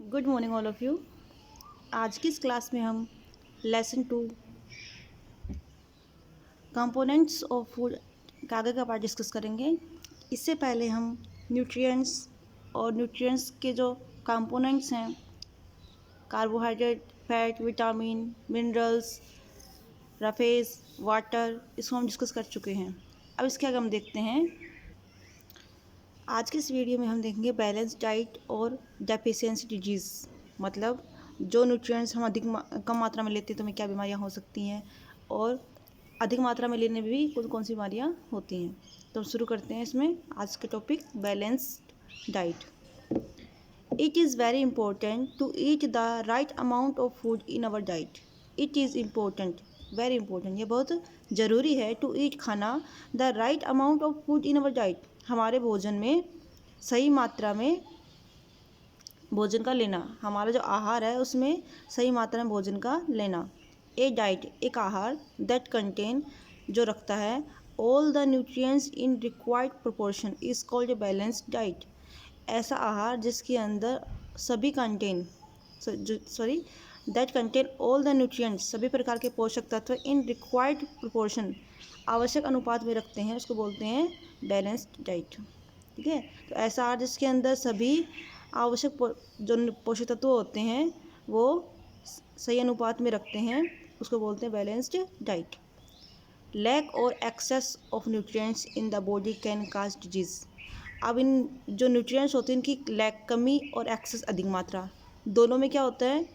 Good morning all of you. आज की इस क्लास में हम लेसन 2 कंपोनेंट्स ऑफ फूड का आगे का पार्ट डिस्कस करेंगे। इससे पहले हम न्यूट्रिएंट्स और न्यूट्रिएंट्स के जो कंपोनेंट्स हैं, carbohydrate, fat, vitamin, minerals, roughage, water, इसको हम डिस्कस कर चुके हैं। अब इसके आगे हम देखते हैं। आज के इस वीडियो में हम देखेंगे बैलेंस डाइट और डेफिशिएंसी डिजीज़, मतलब जो न्यूट्रिएंट्स हम कम मात्रा में लेते हैं तो हमें क्या बीमारियां हो सकती हैं, और अधिक मात्रा में लेने में भी कौन कौन सी बीमारियां होती हैं। तो हम शुरू करते हैं इसमें आज के topic balanced diet. It is very important to eat the right amount of food in our diet. It is important, very important, ये बहुत ज़रूरी है। टू ईट, खाना, the right amount of food in our diet, हमारे भोजन में सही मात्रा में भोजन का लेना, हमारा जो आहार है उसमें सही मात्रा में भोजन का लेना। ए डाइट, एक आहार, दैट कंटेन, जो रखता है, all the nutrients in required proportion is called a balanced diet. ऐसा आहार जिसके अंदर सभी contain that contain all the nutrients, सभी प्रकार के पोषक तत्व इन रिक्वायर्ड प्रोपोर्शन, आवश्यक अनुपात में रखते हैं, उसको बोलते हैं बैलेंस्ड डाइट। ठीक है, तो ऐसा आहार जिसके अंदर सभी आवश्यक जो पोषक तत्व होते हैं वो सही अनुपात में रखते हैं, उसको बोलते हैं बैलेंस्ड डाइट। लैक और excess of nutrients in the body can cause disease. अब इन जो न्यूट्रिएंट्स होते हैं इनकी लैक, कमी, और एक्सेस, अधिक मात्रा, दोनों में क्या होता है,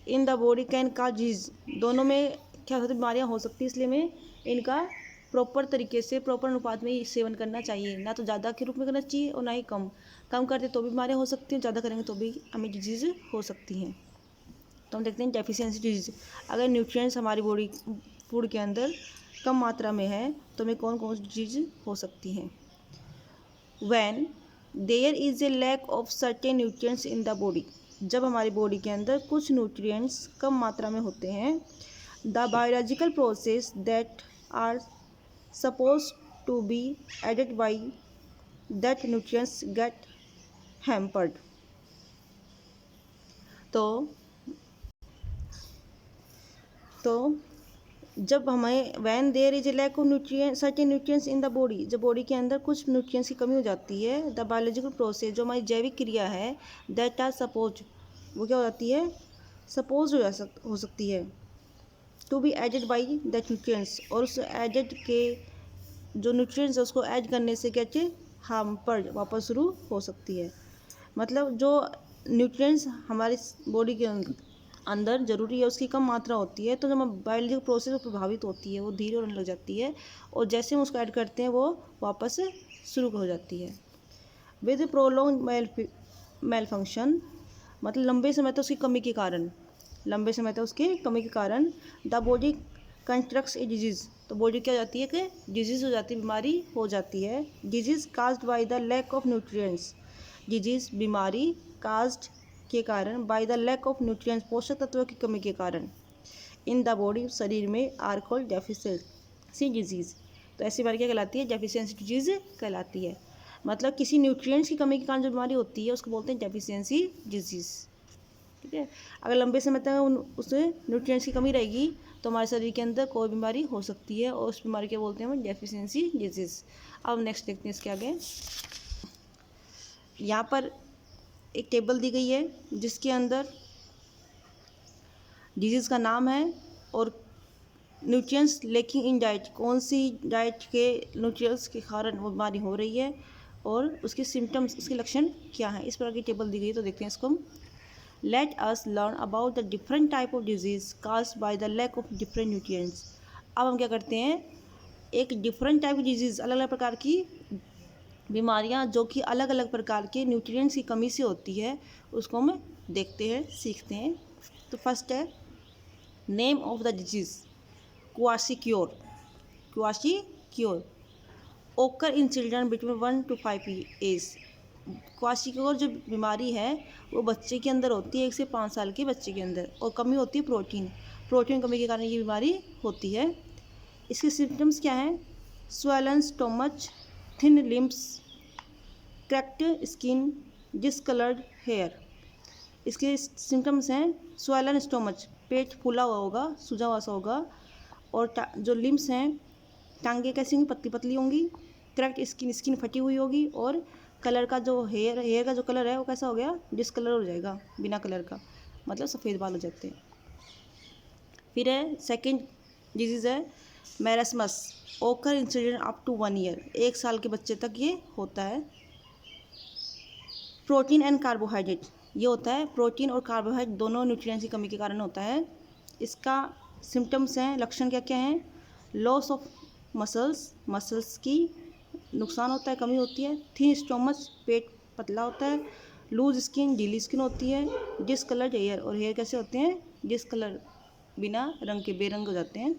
इन the body can cause disease, दोनों में क्या होता है, बीमारियाँ हो सकती है। इसलिए में इनका प्रॉपर तरीके से, प्रॉपर अनुपात में सेवन करना चाहिए, ना तो ज़्यादा के रूप में करना चाहिए और ना ही कम। कम करते तो भी बीमारियाँ हो सकती हैं, ज़्यादा करेंगे तो भी हमें डिजीज़ हो सकती हैं। तो हम देखते हैं डेफिशिएंसी डिजीज़। अगर न्यूट्रिएंट्स हमारी बॉडी फूड के अंदर कम मात्रा में है तो हमें कौन कौन सी डिजीज़ हो सकती हैं। When there is a lack of certain nutrients in the body, जब हमारी बॉडी के अंदर कुछ न्यूट्रिएंट्स कम मात्रा में होते हैं, the biological process that are supposed to be added by that nutrients get hampered। तो जब हमें when there is a lack of nutrients, certain nutrients in the body, जब बॉडी के अंदर कुछ न्यूट्रिएंट्स की कमी हो जाती है, द बायोलॉजिकल प्रोसेस, जो हमारी जैविक क्रिया है, दैट आर सपोज, वो क्या हो जाती है, सपोज हो सकती है, to be aided by that nutrients, और उस एडेड के जो न्यूट्रिएंट्स है उसको ऐड करने से क्या चाहिए, हार्म पर वापस शुरू हो सकती है। मतलब जो न्यूट्रिएंट्स हमारी बॉडी के अंदर ज़रूरी है उसकी कम मात्रा होती है, तो जब बायोलॉजिकल प्रोसेस प्रभावित होती है, वो धीरे होने लग जाती है, और जैसे हम उसको ऐड करते हैं वो वापस शुरू हो जाती है। विद प्रोलॉन्ग मेल फंक्शन, मतलब लंबे समय तक उसकी कमी के कारण, the body constructs A disease, तो बॉडी क्या हो जाती है कि डिजीज़ हो जाती है, बीमारी हो जाती है। Disease caused by the lack of nutrients, disease, बीमारी, काज्ड के कारण, by the lack of nutrients, पोषक तत्वों की कमी के कारण, इन द बॉडी, शरीर में, आर कॉल्ड डेफिशिएंसी डिजीज़। तो ऐसी बीमारी क्या कहलाती है, डेफिशिएंसी डिजीज़ कहलाती है। मतलब किसी न्यूट्रिएंट्स की कमी के कारण जो बीमारी होती है उसको बोलते हैं डेफिशिएंसी डिजीज़। ठीक है, अगर लंबे समय तक उसमें न्यूट्रिएंट्स की कमी रहेगी तो हमारे शरीर के अंदर कोई बीमारी हो सकती है, और उस बीमारी के बोलते हैं हम डेफिशिएंसी डिजीज़। अब नेक्स्ट देखते हैं इसके आगे। यहाँ पर एक टेबल दी गई है जिसके अंदर डिजीज़ का नाम है और न्यूट्रिएंट्स लेकिंग इन डाइट, कौन सी डाइट के न्यूट्रिएंट्स के कारण वो बीमारी हो रही है, और उसके सिम्टम्स, उसके लक्षण क्या हैं। इस प्रकार की टेबल दी गई है, तो देखते हैं इसको हम। Let us learn about the different type of disease caused by the lack of different nutrients। अब हम क्या करते हैं, एक डिफरेंट टाइप की डिजीज़, अलग अलग प्रकार की बीमारियां जो कि अलग अलग प्रकार के न्यूट्रिएंट्स की कमी से होती है, उसको हम देखते हैं, सीखते हैं। तो फर्स्ट है name of the disease, kwashiorkor, occur in children between 1 to 5 age. Kwashiorkor जो बीमारी है वो बच्चे के अंदर होती है, 1 से 5 साल के बच्चे के अंदर, और कमी होती है प्रोटीन कमी के कारण ये बीमारी होती है। इसके सिम्टम्स क्या हैं, swollen stomach, thin limbs, cracked skin, discoloured hair. इसके सिम्टम्स हैं स्वैलन स्टोमच, पेट फूला हुआ होगा, सूजा हुआ सा होगा, और जो लिम्स हैं, टांगे कैसी होंगी, पतली पतली होंगी, क्रैक्ड स्किन, स्किन फटी हुई होगी, और कलर का जो हेयर का जो कलर है वो कैसा हो गया, डिसकलर हो जाएगा, बिना कलर का, मतलब सफ़ेद बाल हो जाते हैं। फिर है सेकेंड डिजीज़ है marasmus, occur in children up to 1 year, 1 साल के बच्चे तक ये होता है। प्रोटीन एंड कार्बोहाइड्रेट, ये होता है प्रोटीन और कार्बोहाइड्रेट दोनों न्यूट्रिएंट्स की कमी के कारण होता है। इसका सिम्टम्स हैं, लक्षण क्या क्या हैं, लॉस ऑफ मसल्स की नुकसान होता है, कमी होती है, थिन स्टोमच, पेट पतला होता है, लूज स्किन, ढीली स्किन होती है, डिसकलर्ड हेयर, और हेयर कैसे होते हैं, डिसकलर, बिना रंग के, बेरंग हो जाते हैं।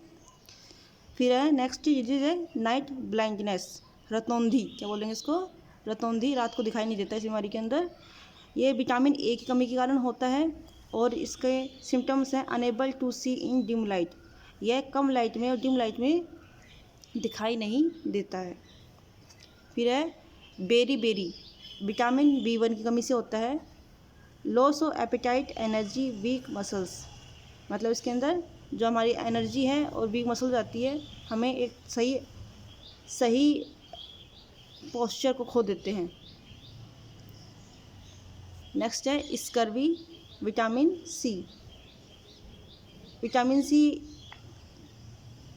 फिर है नेक्स्ट डिजीज है नाइट ब्लाइंडनेस, रतौंधी, क्या बोलेंगे इसको, रतौंधी, रात को दिखाई नहीं देता इस बीमारी के अंदर। ये विटामिन ए की कमी के कारण होता है, और इसके सिम्टम्स हैं unable to see in dim light, यह कम लाइट में और डिम लाइट में दिखाई नहीं देता है। फिर है बेरी, विटामिन B1 की कमी से होता है। Loss of appetite, energy, week muscles, मतलब इसके अंदर जो हमारी एनर्जी है और वीक मसल जाती है, हमें एक सही पोस्चर को खो देते हैं। नेक्स्ट है स्कर्वी, विटामिन सी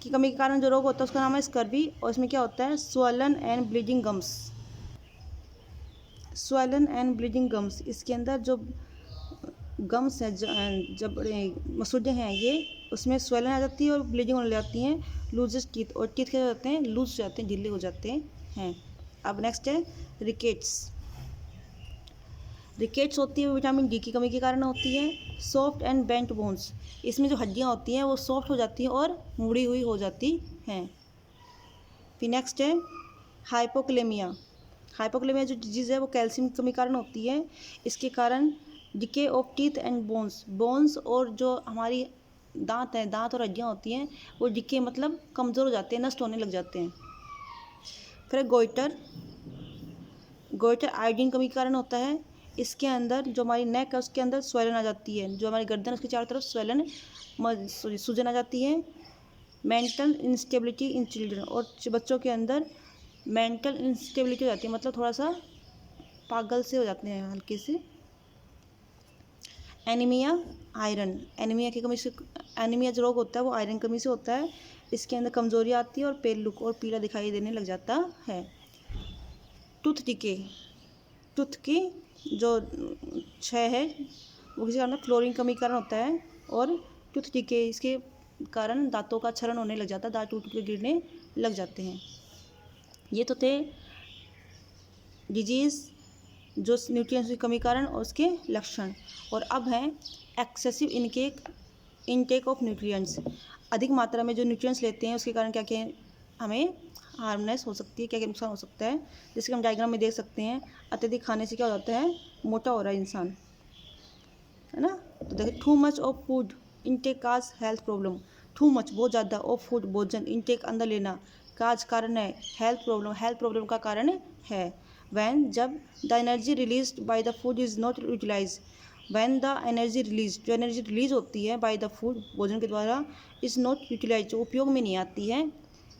की कमी के कारण जो रोग होता है उसका नाम है स्कर्वी, और इसमें क्या होता है, स्वलन एंड ब्लीडिंग गम्स, इसके अंदर जो गम्स है, जब मसूड़े हैं ये, उसमें स्वेलन आ जाती है और ब्लीडिंग होने लगती हैं, लूजेस्ट टीथ, और टीथ क्या होते हैं, लूज हो जाते हैं, ढीले हो जाते हैं। अब नेक्स्ट है रिकेट्स होती है, विटामिन डी की कमी के कारण होती है। सॉफ्ट एंड बेंट बोन्स, इसमें जो हड्डियाँ होती हैं वो सॉफ्ट हो जाती हैं और मुड़ी हुई हो जाती हैं। फिर नेक्स्ट है हाइपोक्लेमिया जो डिजीज़ है वो कैल्शियम की कमी के कारण होती है। इसके कारण decay of teeth and bones, और जो हमारी दांत और हड्डियाँ होती हैं वो डिके मतलब कमज़ोर हो जाते हैं, नष्ट होने लग जाते हैं। फिर गोइटर आयोडीन कमी के कारण होता है। इसके अंदर जो हमारी नेक है उसके अंदर स्वेलन आ जाती है, जो हमारी गर्दन उसके चारों तरफ सूजन आ जाती है। मेंटल इंस्टेबिलिटी इन चिल्ड्रन, और बच्चों के अंदर मेंटल इंस्टेबिलिटी हो जाती है, मतलब थोड़ा सा पागल से हो जाते हैं हल्के से। एनीमिया की कमी से, एनीमिया जो रोग होता है वो आयरन कमी से होता है। इसके अंदर कमजोरी आती है और पेल लुक और पीला दिखाई देने लग जाता है। टूथ की जो क्षय है वो किसी कारण फ्लोरीन कमी के कारण होता है, और टूथ डिके, इसके कारण दांतों का क्षरण होने लग जाता है, दांत टूट के गिरने लग जाते हैं। ये तो थे डिजीज़ जो न्यूट्रिएंट्स की कमी कारण और उसके लक्षण। और अब है एक्सेसिव इनटेक ऑफ न्यूट्रिएंट्स, अधिक मात्रा में जो न्यूट्रिएंट्स लेते हैं उसके कारण क्या क्या हमें हार्मनेस हो सकती है, क्या क्या नुकसान हो सकता है, जैसे कि हम डायग्राम में देख सकते हैं। अत्यधिक खाने से क्या हो जाता है, मोटा हो रहा है इंसान, है ना। तो देखिए too much of food intake cause health problem, too much बहुत ज़्यादा ऑफ फूड भोजन इनटेक अंदर लेना काज कारण है, हेल्थ प्रॉब्लम का कारण है। वैन जब the energy release by the food is not utilise, when the energy release, जो एनर्जी रिलीज होती है बाय द फूड भोजन के द्वारा, इज़ नॉट यूटिलाइज, जो उपयोग में नहीं आती है,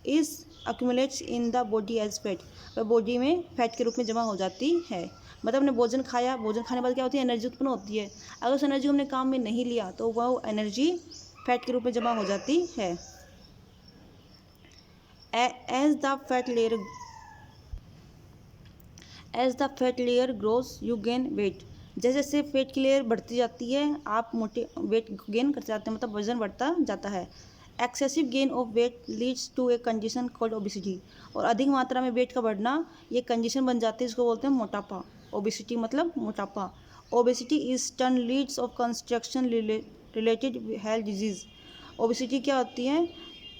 is accumulates in the body as fat, वह बॉडी में फैट के रूप में जमा हो जाती है। मतलब हमने भोजन खाया, भोजन खाने के बाद क्या होती है, एनर्जी उत्पन्न होती है। अगर उस एनर्जी को हमने काम में नहीं लिया तो वह एनर्जी फैट के रूप में जमा हो जाती है। As the fat layer grows you gain weight, जैसे जैसे फैट की लेयर बढ़ती जाती है आप वेट गेन करते जाते हैं, मतलब वजन बढ़ता जाता है। Excessive gain of weight leads to a condition called obesity, और अधिक मात्रा में वेट का बढ़ना ये कंडीशन बन जाती है, इसको बोलते हैं मोटापा। ओबिसिटी मतलब मोटापा। Obesity is turn leads of construction related health disease, obesity क्या होती है,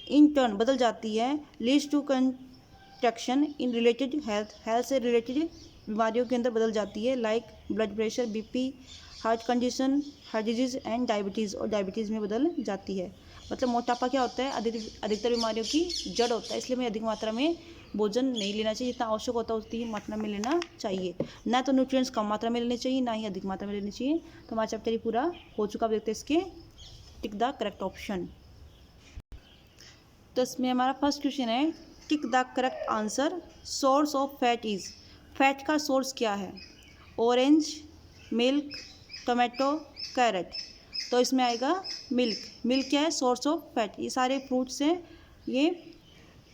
इन टर्न बदल जाती है, leads to construction in related health से रिलेटेड बीमारियों के अंदर बदल जाती है, like blood pressure, BP, heart condition, heart disease and diabetes, और डायबिटीज़ में बदल जाती है। मतलब मोटापा क्या होता है, अधिकतर बीमारियों की जड़ होता है, इसलिए हमें अधिक मात्रा में भोजन नहीं लेना चाहिए, जितना आवश्यक होता है उतनी ही मात्रा में लेना चाहिए। ना तो न्यूट्रिएंट्स कम मात्रा में लेने चाहिए, ना ही अधिक मात्रा में लेनी चाहिए। तो हमारा चैप्टर ही पूरा हो चुका। आप देखते हैं इसके टिक द करेक्ट ऑप्शन। तो इसमें हमारा फर्स्ट क्वेश्चन है, tick the correct answer. Source of fat is, fat का सोर्स क्या है? Orange, milk, tomato, carrot. तो इसमें आएगा मिल्क। मिल्क क्या है? Source of fat. ये सारे फ्रूट्स हैं, ये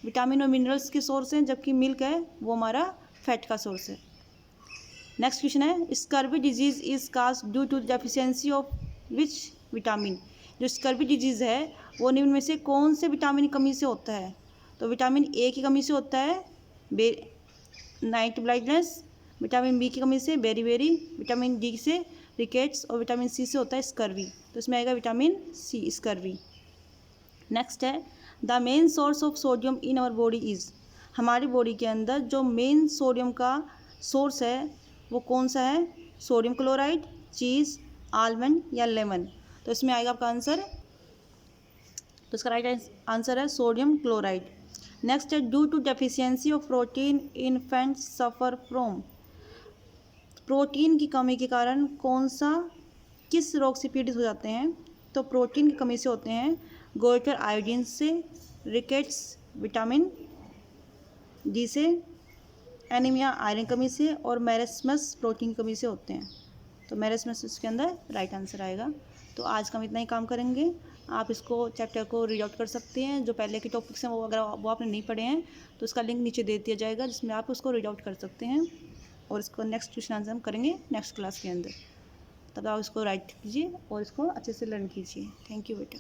विटामिन और मिनरल्स के सोर्स हैं, जबकि मिल्क है वो हमारा फैट का सोर्स है। नेक्स्ट क्वेश्चन है, scurvy disease is cause due to deficiency of which vitamin. जो स्कर्वी डिजीज़ है वो निम्न में से कौन से विटामिन की कमी से होता है? तो विटामिन ए की कमी से होता है, नाइट ब्लाइंडनेस। विटामिन बी की कमी से बेरी, विटामिन डी से रिकेट्स, और विटामिन सी से होता है स्कर्वी। तो इसमें आएगा विटामिन सी, स्कर्वी। नेक्स्ट है, the main source of sodium in our body is. हमारी बॉडी के अंदर जो मेन सोडियम का सोर्स है वो कौन सा है? सोडियम क्लोराइड, चीज़, आलमंड या लेमन। तो इसमें आएगा आपका आंसर, तो इसका राइट आंसर है सोडियम क्लोराइड। नेक्स्ट है, due to deficiency of protein infants suffer from. Protein की कमी के कारण किस रोग से पीड़ित हो जाते हैं? तो प्रोटीन की कमी से होते हैं गोइटर आयोडीन से, रिकेट्स विटामिन डी से, एनीमिया आयरन कमी से, और मेरेस्मस प्रोटीन की कमी से होते हैं। तो मेरेस्मस इसके अंदर राइट आंसर आएगा। तो आज का हम इतना ही काम करेंगे। आप इसको चैप्टर को रीड आउट कर सकते हैं। जो पहले के टॉपिक्स हैं वो अगर वो आपने नहीं पढ़े हैं तो उसका लिंक नीचे दे दिया जाएगा, जिसमें आप उसको रीड आउट कर सकते हैं। और इसको नेक्स्ट क्वेश्चन आंसर हम करेंगे नेक्स्ट क्लास के अंदर। तब आप इसको राइट कीजिए और इसको अच्छे से लर्न कीजिए। थैंक यू बेटा।